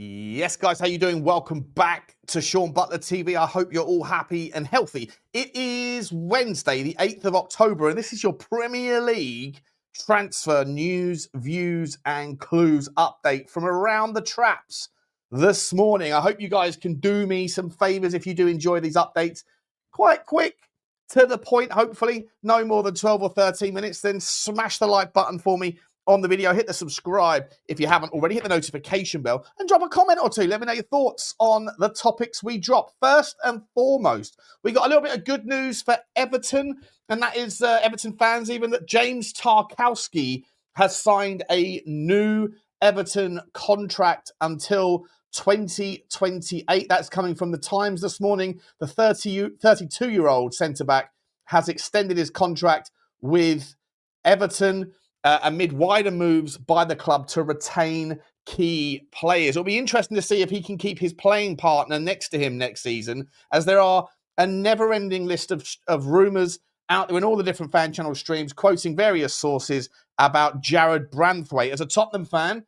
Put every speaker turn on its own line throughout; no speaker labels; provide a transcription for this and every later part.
Yes, guys, how you doing? Welcome back to Sean Butler TV. I hope you're all happy and healthy. It is Wednesday, the 8th of October, and this is your Premier League transfer news, views, and clues update from around the traps this morning. I hope you guys can do me some favors if you do enjoy these updates. Quite quick, to the point, hopefully. No more than 12 or 13 minutes. Then smash the like button for me on the video, hit the subscribe if you haven't already, hit the notification bell, and drop a comment or two. Let me know your thoughts on the topics we drop. First and foremost, we got a little bit of good news for Everton, and that is Everton fans even, that James Tarkowski has signed a new Everton contract until 2028. That's coming from the Times this morning. The 32-year-old centre-back has extended his contract with Everton amid wider moves by the club to retain key players. It'll be interesting to see if he can keep his playing partner next to him next season, as there are a never-ending list of rumours out there in all the different fan channel streams, quoting various sources about Jarrad Branthwaite. As a Tottenham fan,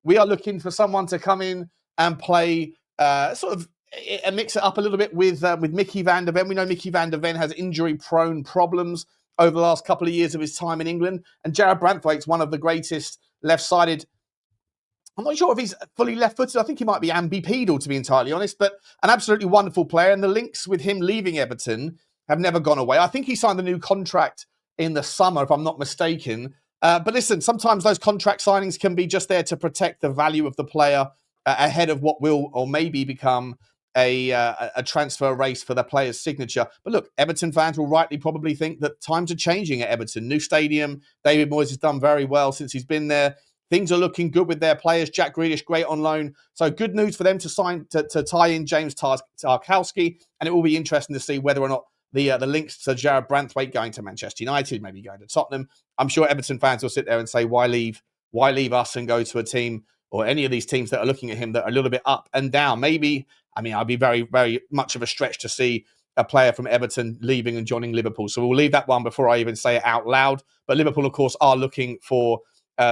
we are looking for someone to come in and play sort of mix it up a little bit with Mickey van der Ven. We know Mickey van der Ven has injury-prone problems over the last couple of years of his time in England. And Jarrad Branthwaite's one of the greatest left-sided. I'm not sure if he's fully left-footed. I think he might be ambipedal, to be entirely honest, but an absolutely wonderful player. And the links with him leaving Everton have never gone away. I think he signed a new contract in the summer, if I'm not mistaken. But listen, sometimes those contract signings can be just there to protect the value of the player ahead of what will or maybe become a transfer race for the player's signature. But look, Everton fans will rightly probably think that times are changing at Everton. New stadium, David Moyes has done very well since he's been there. Things are looking good with their players. Jack Grealish, great on loan. So good news for them to sign to tie in James Tarkowski, and it will be interesting to see whether or not the links to Jarrad Branthwaite going to Manchester United, maybe going to Tottenham. I'm sure Everton fans will sit there and say, why leave us and go to a team or any of these teams that are looking at him that are a little bit up and down? Maybe, I mean, I'd be very, very much of a stretch to see a player from Everton leaving and joining Liverpool. So we'll leave that one before I even say it out loud. But Liverpool, of course, are looking for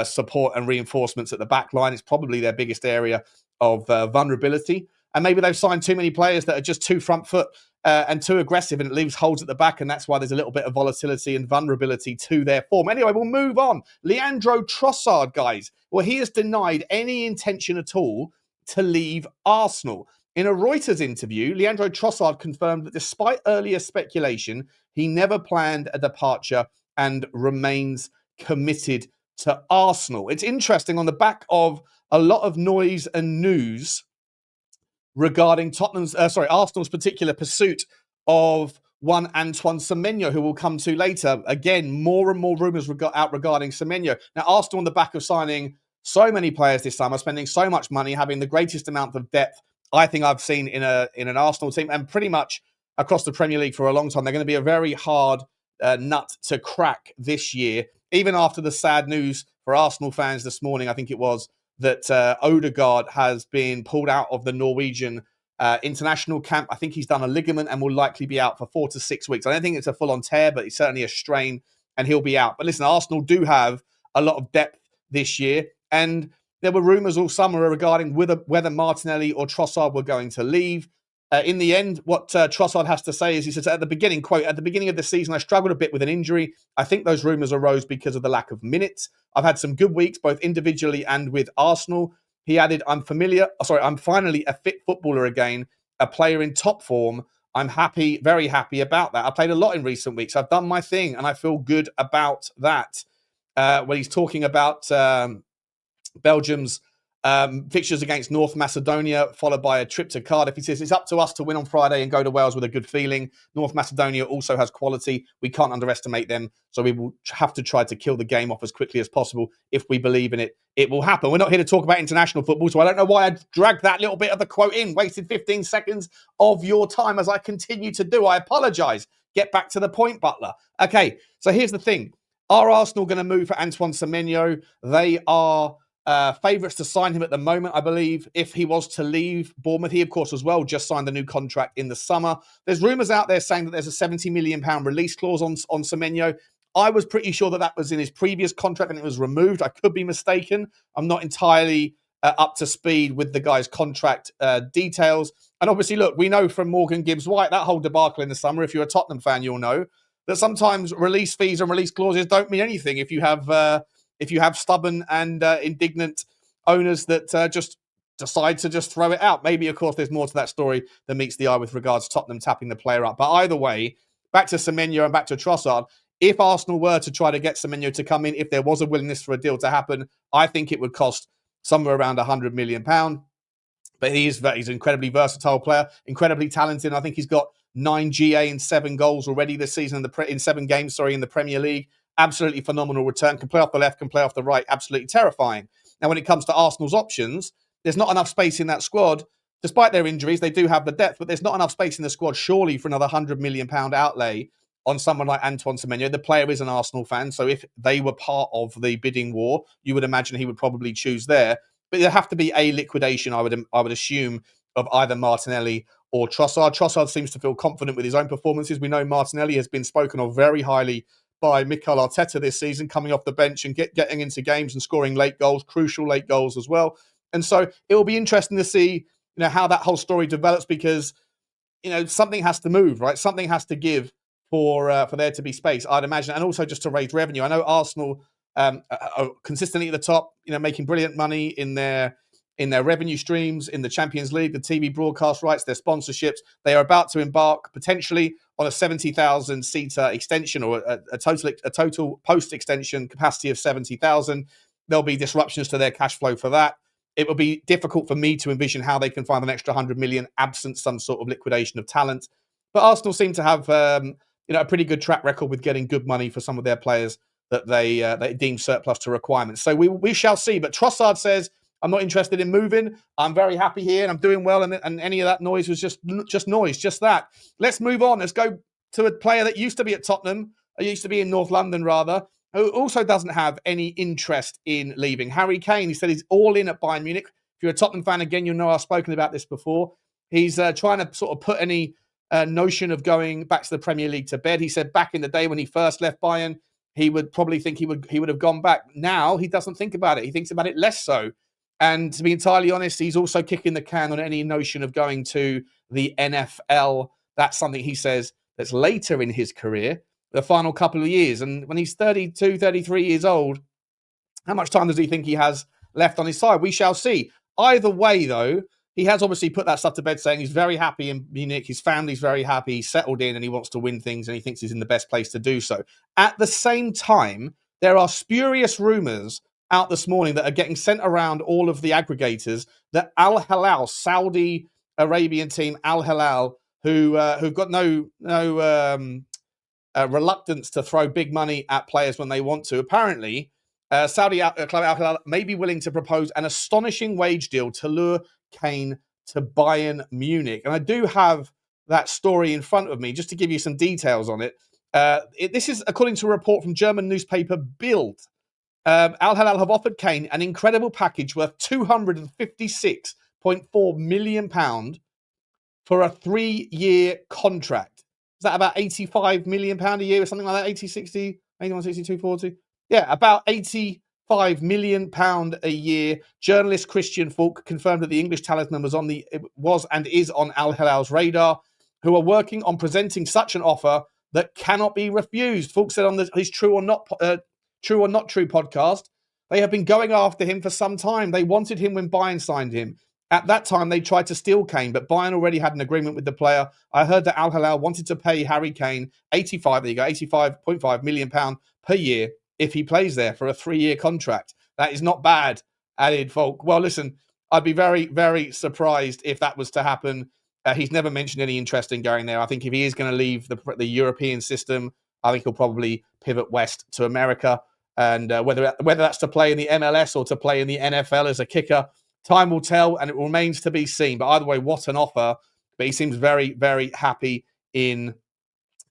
support and reinforcements at the back line. It's probably their biggest area of vulnerability. And maybe they've signed too many players that are just too front foot and too aggressive, and it leaves holes at the back, and that's why there's a little bit of volatility and vulnerability to their form. Anyway, we'll move on. Leandro Trossard, guys. Well, he has denied any intention at all to leave Arsenal. In a Reuters interview, Leandro Trossard confirmed that despite earlier speculation, he never planned a departure and remains committed to Arsenal. It's interesting, on the back of a lot of noise and news regarding Arsenal's particular pursuit of one Antoine Semenyo, who we'll come to later. Again, more and more rumours out regarding Semenyo. Now, Arsenal on the back of signing so many players this summer, spending so much money, having the greatest amount of depth I think I've seen in an Arsenal team, and pretty much across the Premier League for a long time. They're going to be a very hard nut to crack this year, even after the sad news for Arsenal fans this morning, I think it was, that Odegaard has been pulled out of the Norwegian international camp. I think he's done a ligament and will likely be out for 4 to 6 weeks. I don't think it's a full-on tear, but it's certainly a strain, and he'll be out. But listen, Arsenal do have a lot of depth this year, and there were rumours all summer regarding whether Martinelli or Trossard were going to leave. In the end, what Trossard has to say is, he says at the beginning, quote, "At the beginning of the season, I struggled a bit with an injury. I think those rumours arose because of the lack of minutes. I've had some good weeks, both individually and with Arsenal." He added, I'm finally a fit footballer again, a player in top form. I'm happy, very happy about that. I played a lot in recent weeks. I've done my thing, and I feel good about that." When he's talking about Belgium's fixtures against North Macedonia, followed by a trip to Cardiff. He says, "It's up to us to win on Friday and go to Wales with a good feeling. North Macedonia also has quality. We can't underestimate them. So we will have to try to kill the game off as quickly as possible. If we believe in it, it will happen." We're not here to talk about international football, so I don't know why I dragged that little bit of the quote in, wasted 15 seconds of your time, as I continue to do. I apologise. Get back to the point, Butler. Okay, so here's the thing. Are Arsenal going to move for Antoine Semenyo? They are favourites to sign him at the moment, I believe, if he was to leave Bournemouth. He, of course, as well, just signed a new contract in the summer. There's rumours out there saying that there's a £70 million release clause on Semenyo. I was pretty sure that was in his previous contract and it was removed. I could be mistaken. I'm not entirely up to speed with the guy's contract details. And obviously, look, we know from Morgan Gibbs-White, that whole debacle in the summer, if you're a Tottenham fan, you'll know that sometimes release fees and release clauses don't mean anything if you have stubborn and indignant owners that just decide to just throw it out. Maybe, of course, there's more to that story than meets the eye with regards to Tottenham tapping the player up. But either way, back to Semenyo and back to Trossard, if Arsenal were to try to get Semenyo to come in, if there was a willingness for a deal to happen, I think it would cost somewhere around £100 million. But he's an incredibly versatile player, incredibly talented. I think he's got 9 GA and 7 goals already this season in 7 games, in the Premier League. Absolutely phenomenal return. Can play off the left, can play off the right. Absolutely terrifying. Now, when it comes to Arsenal's options, there's not enough space in that squad. Despite their injuries, they do have the depth, but there's not enough space in the squad, surely, for another £100 million outlay on someone like Antoine Semenyo. The player is an Arsenal fan, so if they were part of the bidding war, you would imagine he would probably choose there. But there have to be a liquidation, I would assume, of either Martinelli or Trossard. Trossard seems to feel confident with his own performances. We know Martinelli has been spoken of very highly by Mikel Arteta this season, coming off the bench and getting into games and scoring late goals, crucial late goals as well. And so it will be interesting to see, how that whole story develops, because, something has to move, right? Something has to give for there to be space, I'd imagine, and also just to raise revenue. I know Arsenal are consistently at the top, making brilliant money in their revenue streams, in the Champions League, the TV broadcast rights, their sponsorships. They are about to embark potentially on a 70,000 seater extension, or a total post extension capacity of 70,000. There'll be disruptions to their cash flow for that. It will be difficult for me to envision how they can find an extra 100 million absent some sort of liquidation of talent. But Arsenal seem to have a pretty good track record with getting good money for some of their players that they deem surplus to requirements. So we shall see. But Trossard says, I'm not interested in moving. I'm very happy here and I'm doing well. And any of that noise was just noise, just that. Let's move on. Let's go to a player that used to be at Tottenham, or used to be in North London rather, who also doesn't have any interest in leaving. Harry Kane, he said he's all in at Bayern Munich. If you're a Tottenham fan, again, you'll know I've spoken about this before. He's trying to sort of put any notion of going back to the Premier League to bed. He said back in the day when he first left Bayern, he would probably think he would have gone back. Now he doesn't think about it. He thinks about it less so. And to be entirely honest, he's also kicking the can on any notion of going to the NFL. That's something he says that's later in his career, the final couple of years. And when he's 32, 33 years old, how much time does he think he has left on his side? We shall see. Either way, though, he has obviously put that stuff to bed, saying he's very happy in Munich. His family's very happy. He's settled in and he wants to win things and he thinks he's in the best place to do so. At the same time, there are spurious rumours out this morning that are getting sent around all of the aggregators that Al Hilal, Saudi Arabian team Al Hilal, who've got no reluctance to throw big money at players when they want to. Apparently, Saudi club Al Hilal may be willing to propose an astonishing wage deal to lure Kane to Bayern Munich. And I do have that story in front of me just to give you some details on it. This is according to a report from German newspaper Bild. Al Hilal have offered Kane an incredible package worth £256.4 million for a 3-year contract. Is that about £85 million a year or something like that? 80, 60, 81, 62, 40? Yeah, about £85 million a year. Journalist Christian Falk confirmed that the English talisman was and is on Al Hilal's radar, who are working on presenting such an offer that cannot be refused. Falk said on his True or Not True podcast, they have been going after him for some time. They wanted him when Bayern signed him. At that time, they tried to steal Kane, but Bayern already had an agreement with the player. I heard that Al Hilal wanted to pay Harry Kane £85.5 million per year if he plays there for a 3-year contract. That is not bad, added Falk. Well, listen, I'd be very, very surprised if that was to happen. He's never mentioned any interest in going there. I think if he is going to leave the European system, I think he'll probably pivot west to America. And whether that's to play in the MLS or to play in the NFL as a kicker, time will tell, and it remains to be seen. But either way, what an offer. But he seems very, very happy in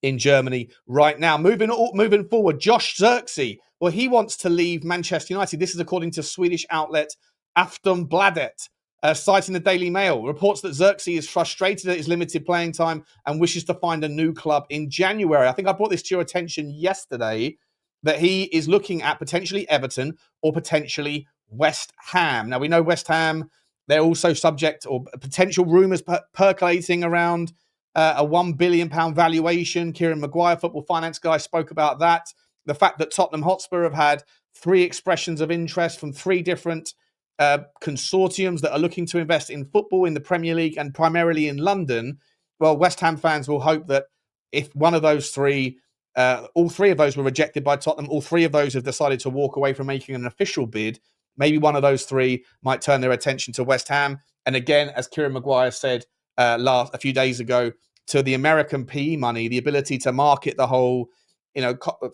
Germany right now. Moving forward, Josh Zirkzee. Well, he wants to leave Manchester United. This is according to Swedish outlet Aftonbladet, citing the Daily Mail. Reports that Zirkzee is frustrated at his limited playing time and wishes to find a new club in January. I think I brought this to your attention yesterday, that he is looking at potentially Everton or potentially West Ham. Now, we know West Ham, they're also subject or potential rumours percolating around a £1 billion valuation. Kieran Maguire, football finance guy, spoke about that. The fact that Tottenham Hotspur have had 3 expressions of interest from 3 different consortiums that are looking to invest in football in the Premier League and primarily in London. Well, West Ham fans will hope that if one of those 3, all 3 of those were rejected by Tottenham, all 3 of those have decided to walk away from making an official bid, maybe one of those 3 might turn their attention to West Ham. And again, as Kieran Maguire said a few days ago, to the American PE money, the ability to market the whole,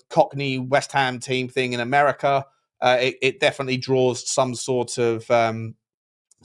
Cockney West Ham team thing in America, it definitely draws some sort of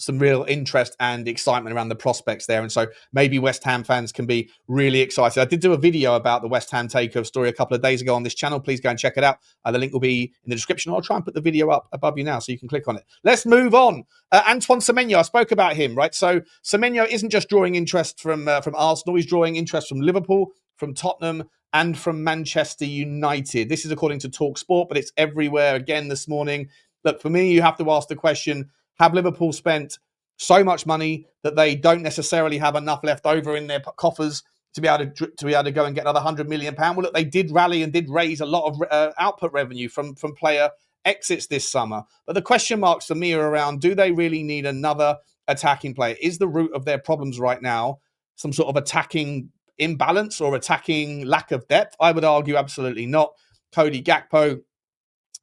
some real interest and excitement around the prospects there. And so maybe West Ham fans can be really excited. I did do a video about the West Ham takeover story a couple of days ago on this channel. Please go and check it out. The link will be in the description. I'll try and put the video up above you now so you can click on it. Let's move on. Antoine Semenyo, I spoke about him, right? So Semenyo isn't just drawing interest from Arsenal. He's drawing interest from Liverpool, from Tottenham, and from Manchester United. This is according to TalkSport, but it's everywhere again this morning. Look, for me, you have to ask the question, have Liverpool spent so much money that they don't necessarily have enough left over in their coffers to be able to go and get another £100 million? Well, look, they did rally and did raise a lot of output revenue from player exits this summer. But the question marks for me are around, do they really need another attacking player? Is the root of their problems right now some sort of attacking imbalance or attacking lack of depth? I would argue absolutely not. Cody Gakpo,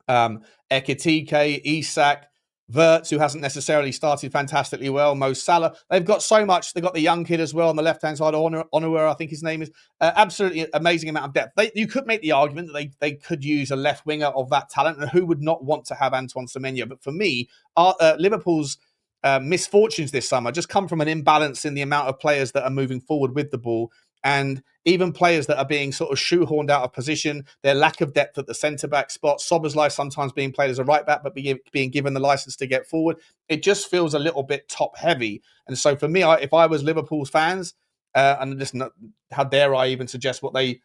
Ekitike, Isak, Wirtz, who hasn't necessarily started fantastically well, Mo Salah. They've got so much. They've got the young kid as well on the left-hand side, Onua, I think his name is. Absolutely amazing amount of depth. You could make the argument that they could use a left winger of that talent, and who would not want to have Antoine Semenyo? But for me, Liverpool's misfortunes this summer just come from an imbalance in the amount of players that are moving forward with the ball, and even players that are being sort of shoehorned out of position, their lack of depth at the centre-back spot, Szoboszlai sometimes being played as a right-back but being given the licence to get forward. It just feels a little bit top-heavy. And so for me, if I was Liverpool's fans, and listen, how dare I even suggest what they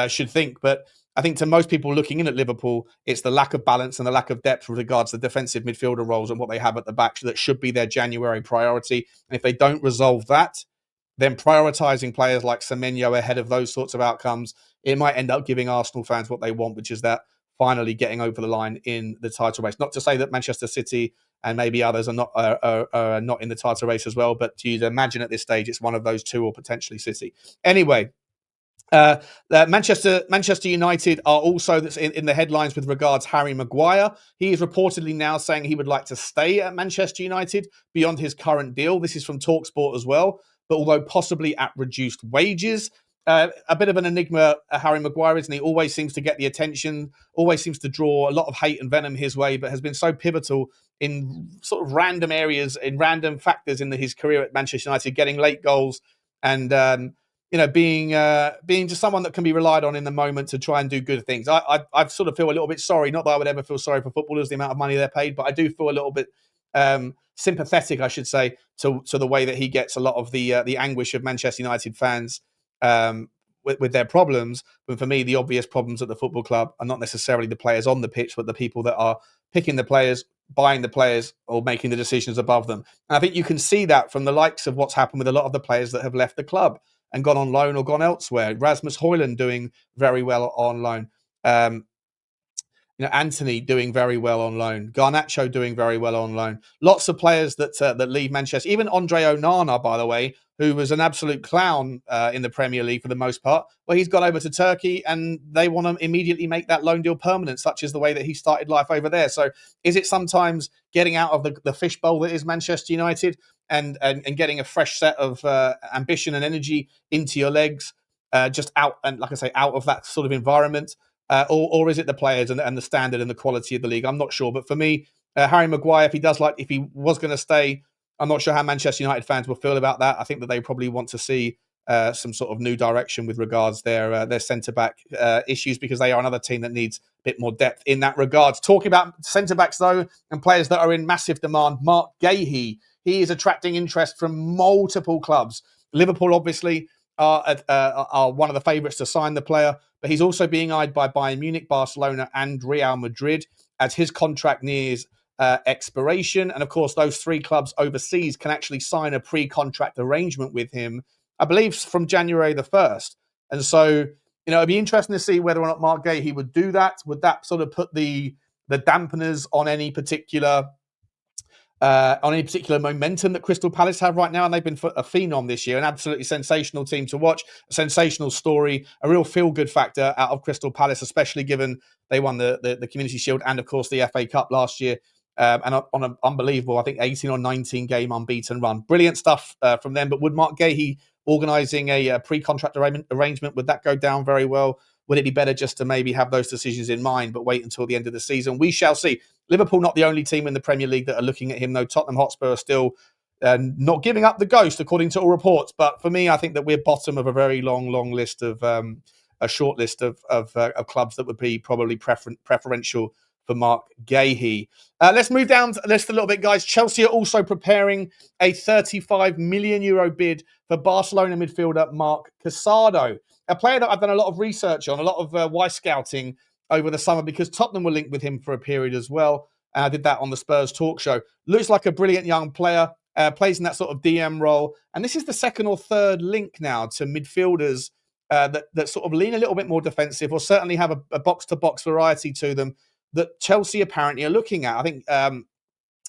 should think, but I think to most people looking in at Liverpool, it's the lack of balance and the lack of depth with regards to defensive midfielder roles and what they have at the back that should be their January priority. And if they don't resolve that, then prioritising players like Semenyo ahead of those sorts of outcomes, it might end up giving Arsenal fans what they want, which is that finally getting over the line in the title race. Not to say that Manchester City and maybe others are not in the title race as well, but you'd imagine at this stage it's one of those 2 or potentially City. Anyway, Manchester United are also in the headlines with regards Harry Maguire. He is reportedly now saying he would like to stay at Manchester United beyond his current deal. This is from TalkSport as well, but although possibly at reduced wages. A bit of an enigma, Harry Maguire, isn't he? Always seems to get the attention, always seems to draw a lot of hate and venom his way, but has been so pivotal in sort of random areas, in random factors in his career at Manchester United, getting late goals and being just someone that can be relied on in the moment to try and do good things. I sort of feel a little bit sorry, not that I would ever feel sorry for footballers, the amount of money they're paid, but I do feel a little bit sympathetic, I should say, to the way that he gets a lot of the anguish of Manchester United fans with their problems. But for me, the obvious problems at the football club are not necessarily the players on the pitch, but the people that are picking the players, buying the players, or making the decisions above them. And I think you can see that from the likes of what's happened with a lot of the players that have left the club and gone on loan or gone elsewhere. Rasmus Højlund doing very well on loan. Anthony doing very well on loan. Garnacho doing very well on loan. Lots of players that leave Manchester. Even Andre Onana, by the way, who was an absolute clown in the Premier League for the most part. Well, he's gone over to Turkey and they want to immediately make that loan deal permanent, such as the way that he started life over there. So is it sometimes getting out of the fishbowl that is Manchester United and getting a fresh set of ambition and energy into your legs, just out, and like I say, out of that sort of environment? Or is it the players and the standard and the quality of the league? I'm not sure. But for me, Harry Maguire, if he was going to stay, I'm not sure how Manchester United fans will feel about that. I think that they probably want to see some sort of new direction with regards their centre-back issues, because they are another team that needs a bit more depth in that regard. Talking about centre-backs, though, and players that are in massive demand, Mark Guehi, he is attracting interest from multiple clubs. Liverpool, obviously, are one of the favourites to sign the player, but he's also being eyed by Bayern Munich, Barcelona and Real Madrid as his contract nears expiration. And of course, those 3 clubs overseas can actually sign a pre-contract arrangement with him, I believe, from January the 1st. And so, it'd be interesting to see whether or not Mark Guehi would do that. Would that sort of put the dampeners on any particular momentum that Crystal Palace have right now? And they've been a phenom this year, an absolutely sensational team to watch, a sensational story, a real feel-good factor out of Crystal Palace, especially given they won the Community Shield and, of course, the FA Cup last year. And on an unbelievable, I think, 18 or 19 game unbeaten run. Brilliant stuff from them. But would Mark Guehi organising a pre-contract arrangement, would that go down very well? Would it be better just to maybe have those decisions in mind, but wait until the end of the season? We shall see. Liverpool not the only team in the Premier League that are looking at him, though. Tottenham Hotspur are still not giving up the ghost, according to all reports. But for me, I think that we're bottom of a very long list of a short list of clubs that would be probably preferential for Mark Guehi. Let's move down the list a little bit, guys. Chelsea are also preparing a €35 million bid for Barcelona midfielder Marc Casado, a player that I've done a lot of research on, a lot of Y scouting over the summer, because Tottenham were linked with him for a period as well. I did that on the Spurs talk show. Looks like a brilliant young player, plays in that sort of DM role. And this is the 2nd or 3rd link now to midfielders that sort of lean a little bit more defensive, or certainly have a box-to-box variety to them, that Chelsea apparently are looking at. I think,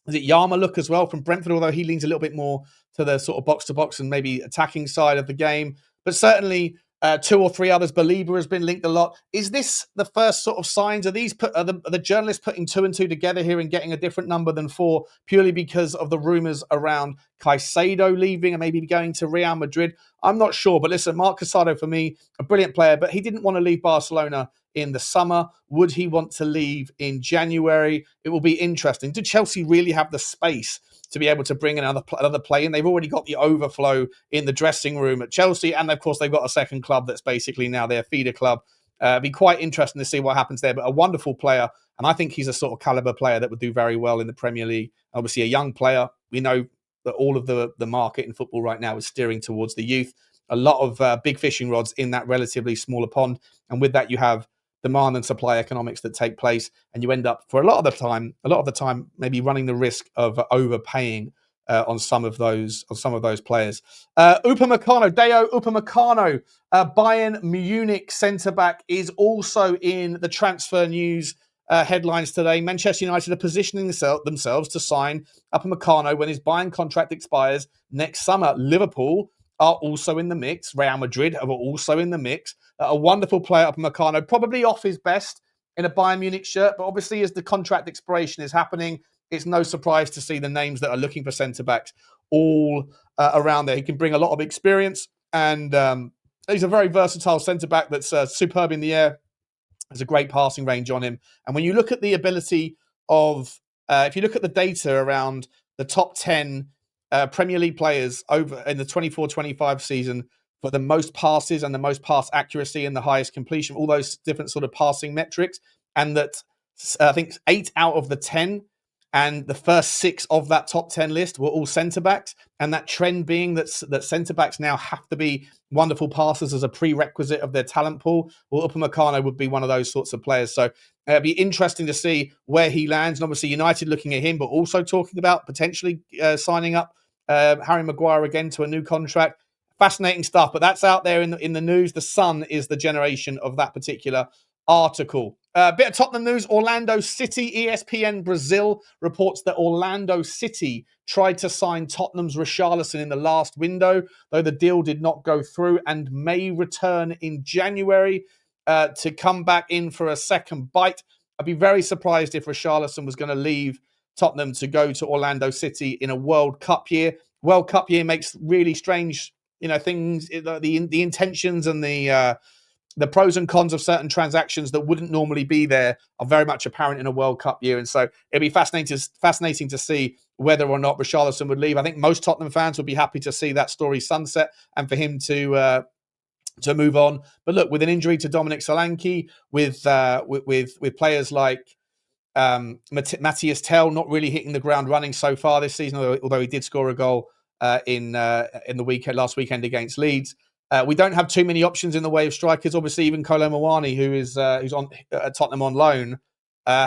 is it Yarmouk as well from Brentford, although he leans a little bit more to the sort of box-to-box and maybe attacking side of the game. But certainly 2 or 3 others. Belieber has been linked a lot. Is this the first sort of signs? Are the journalists putting 2 and 2 together here and getting a different number than 4 purely because of the rumours around Caicedo leaving and maybe going to Real Madrid? I'm not sure. But listen, Marc Casado, for me, a brilliant player, but he didn't want to leave Barcelona in the summer. Would he want to leave in January? It will be interesting. Do Chelsea really have the space to be able to bring another play in? They've already got the overflow in the dressing room at Chelsea, and of course they've got a second club that's basically now their feeder club. It'd be quite interesting to see what happens there, but a wonderful player, and I think he's a sort of caliber player that would do very well in the Premier League. Obviously a young player. We know that all of the market in football right now is steering towards the youth. A lot of big fishing rods in that relatively smaller pond, and with that you have demand and supply economics that take place, and you end up for a lot of the time maybe running the risk of overpaying on some of those players. Upamecano, Dayot Upamecano, Bayern Munich centre back, is also in the transfer news headlines today. Manchester United are positioning themselves to sign Upamecano when his Bayern contract expires next summer. Liverpool are also in the mix. Real Madrid are also in the mix. A wonderful player, Upamecano, probably off his best in a Bayern Munich shirt, but obviously as the contract expiration is happening, it's no surprise to see the names that are looking for centre-backs all around there. He can bring a lot of experience, and he's a very versatile centre-back that's superb in the air. There's a great passing range on him. And when you look at the ability of, if you look at the data around the top 10 Premier League players over in the 24-25 season for the most passes and the most pass accuracy and the highest completion, all those different sort of passing metrics, and that I think 8 out of the 10 and the first 6 of that top 10 list were all centre-backs, and that trend being that centre-backs now have to be wonderful passers as a prerequisite of their talent pool. Well, Upamecano would be one of those sorts of players. So it'd be interesting to see where he lands. And obviously United looking at him, but also talking about potentially signing up Harry Maguire again to a new contract. Fascinating stuff, but that's out there in the news. The Sun is the generation of that particular article. A bit of Tottenham news. Orlando City, ESPN Brazil reports that Orlando City tried to sign Tottenham's Richarlison in the last window, though the deal did not go through, and may return in January to come back in for a second bite. I'd be very surprised if Richarlison was going to leave Tottenham to go to Orlando City in a World Cup year. World Cup year makes really strange, things, the intentions and the pros and cons of certain transactions that wouldn't normally be there are very much apparent in a World Cup year. And so it'd be fascinating to see whether or not Richarlison would leave. I think most Tottenham fans would be happy to see that story sunset and for him to move on. But look, with an injury to Dominic Solanke, with players like Matthias Tell not really hitting the ground running so far this season, although he did score a goal in the last weekend against Leeds. We don't have too many options in the way of strikers. Obviously, even Kolo Muani, who's on at Tottenham on loan,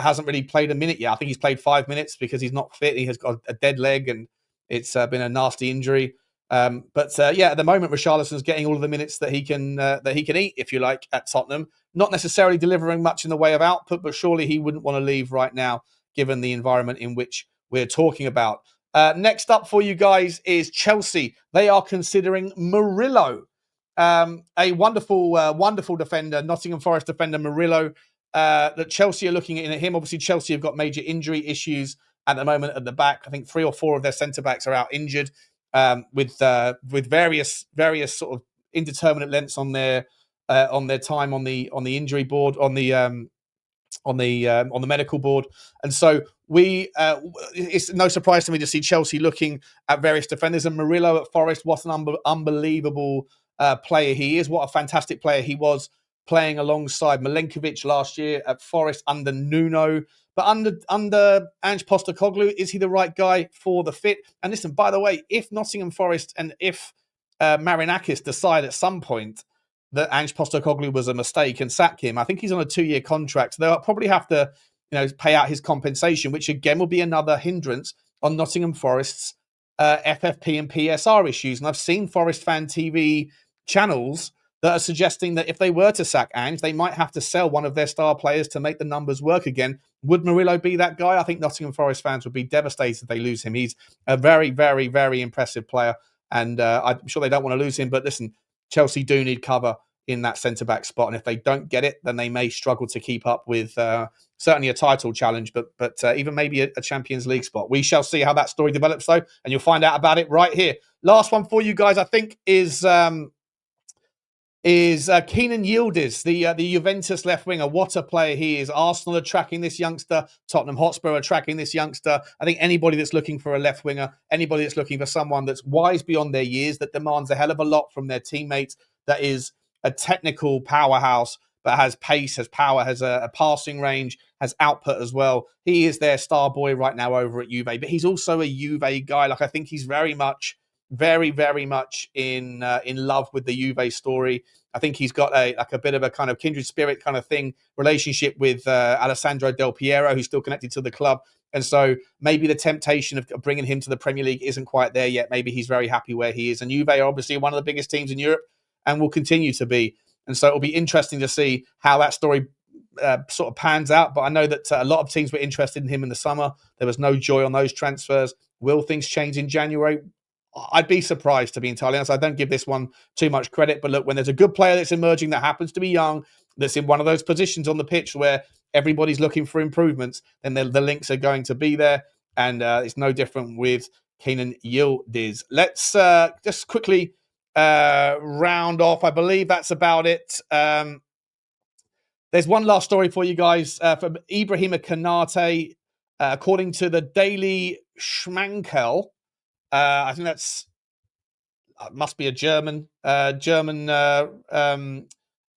hasn't really played a minute yet. I think he's played 5 minutes because he's not fit. He has got a dead leg, and it's been a nasty injury. Yeah, at the moment, Richarlison's getting all of the minutes that he can eat, if you like, at Tottenham. Not necessarily delivering much in the way of output, but surely he wouldn't want to leave right now, given the environment in which we're talking about. Next up for you guys is Chelsea. They are considering Murillo, a wonderful defender, Nottingham Forest defender Murillo. That Chelsea are looking at him. Obviously, Chelsea have got major injury issues at the moment at the back. I think 3 or 4 of their centre backs are out injured, with various sort of indeterminate lengths on their time on the injury board, on the medical board. And so it's no surprise to me to see Chelsea looking at various defenders. And Murillo at Forest, what an unbelievable player he is. What a fantastic player he was, playing alongside Milenkovic last year at Forest under Nuno. But under Ange Postecoglou, is he the right guy for the fit? And listen, by the way, if Nottingham Forest and if Marinakis decide at some point that Ange Postecoglou was a mistake and sack him, I think he's on a 2-year contract. So they'll probably have to, pay out his compensation, which again will be another hindrance on Nottingham Forest's FFP and PSR issues. And I've seen Forest fan TV channels that are suggesting that if they were to sack Ange, they might have to sell one of their star players to make the numbers work again. Would Murillo be that guy? I think Nottingham Forest fans would be devastated if they lose him. He's a very, very, very impressive player, and I'm sure they don't want to lose him. But listen, Chelsea do need cover in that centre-back spot, and if they don't get it, then they may struggle to keep up with certainly a title challenge, but even maybe a Champions League spot. We shall see how that story develops, though, and you'll find out about it right here. Last one for you guys, I think, is Kenan Yildiz, the Juventus left winger. What a player he is. Arsenal are tracking this youngster. Tottenham Hotspur are tracking this youngster. I think anybody that's looking for a left winger, anybody that's looking for someone that's wise beyond their years, that demands a hell of a lot from their teammates, that is a technical powerhouse, but has pace, has power, has a passing range, has output as well. He is their star boy right now over at Juve, but he's also a Juve guy. Like, I think he's very much in love with the Juve story. I think he's got a bit of a kind of kindred spirit kind of thing, relationship with Alessandro Del Piero, who's still connected to the club. And so maybe the temptation of bringing him to the Premier League isn't quite there yet. Maybe he's very happy where he is. And Juve are obviously one of the biggest teams in Europe and will continue to be. And so it'll be interesting to see how that story sort of pans out. But I know that a lot of teams were interested in him in the summer. There was no joy on those transfers. Will things change in January? I'd be surprised, to be entirely honest. I don't give this one too much credit. But look, when there's a good player that's emerging that happens to be young, that's in one of those positions on the pitch where everybody's looking for improvements, then the links are going to be there. And it's no different with Kenan Yildiz. Let's just quickly round off. I believe that's about it. There's one last story for you guys from Ibrahima Konaté. According to the Daily Schmankerl, I think that's must be a German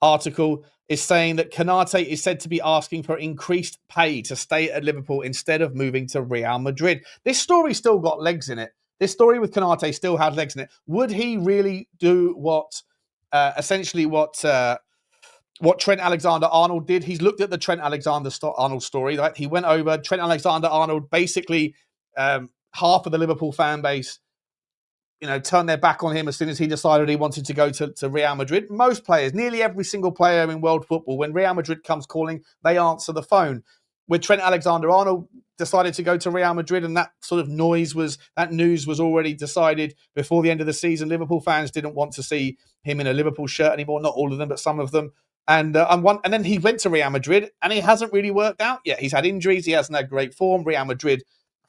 article, is saying that Konaté is said to be asking for increased pay to stay at Liverpool instead of moving to Real Madrid. This story still got legs in it. This story with Konaté still had legs in it. Would he really do what Trent Alexander-Arnold did? He's looked at the Trent Alexander-Arnold story. Right? He went over. Trent Alexander-Arnold basically, half of the Liverpool fan base, turned their back on him as soon as he decided he wanted to go to Real Madrid. Most players, nearly every single player in world football, when Real Madrid comes calling, they answer the phone. With Trent Alexander-Arnold decided to go to Real Madrid, and that news was already decided before the end of the season. Liverpool fans didn't want to see him in a Liverpool shirt anymore. Not all of them, but some of them. And then he went to Real Madrid, and he hasn't really worked out yet. He's had injuries. He hasn't had great form. Real Madrid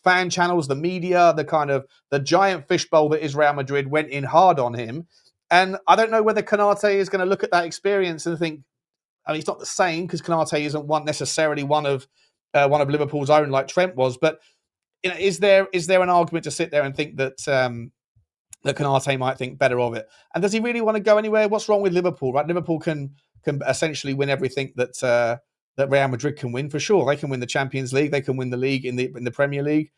fan channels, the media, the giant fishbowl that is Real Madrid went in hard on him. And I don't know whether Konaté is going to look at that experience and think, I mean, it's not the same because Konaté isn't necessarily one of Liverpool's own like Trent was. But is there an argument to sit there and think that that Konaté might think better of it? And does he really want to go anywhere? What's wrong with Liverpool? Right, Liverpool can essentially win everything that Real Madrid can win, for sure. They can win the Champions League. They can win the league in the Premier League.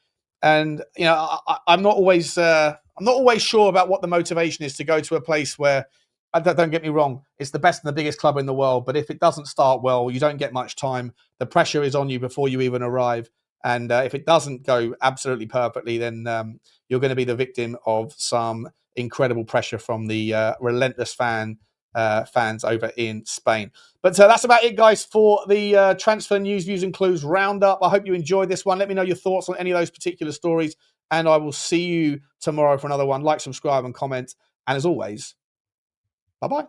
And I'm not always sure about what the motivation is to go to a place where Don't get me wrong, it's the best and the biggest club in the world. But if it doesn't start well, you don't get much time. The pressure is on you before you even arrive. And if it doesn't go absolutely perfectly, then you're going to be the victim of some incredible pressure from the relentless fans over in Spain. But that's about it, guys, for the transfer news, views, and clues roundup. I hope you enjoyed this one. Let me know your thoughts on any of those particular stories, and I will see you tomorrow for another one. Like, subscribe, and comment. And as always, bye-bye.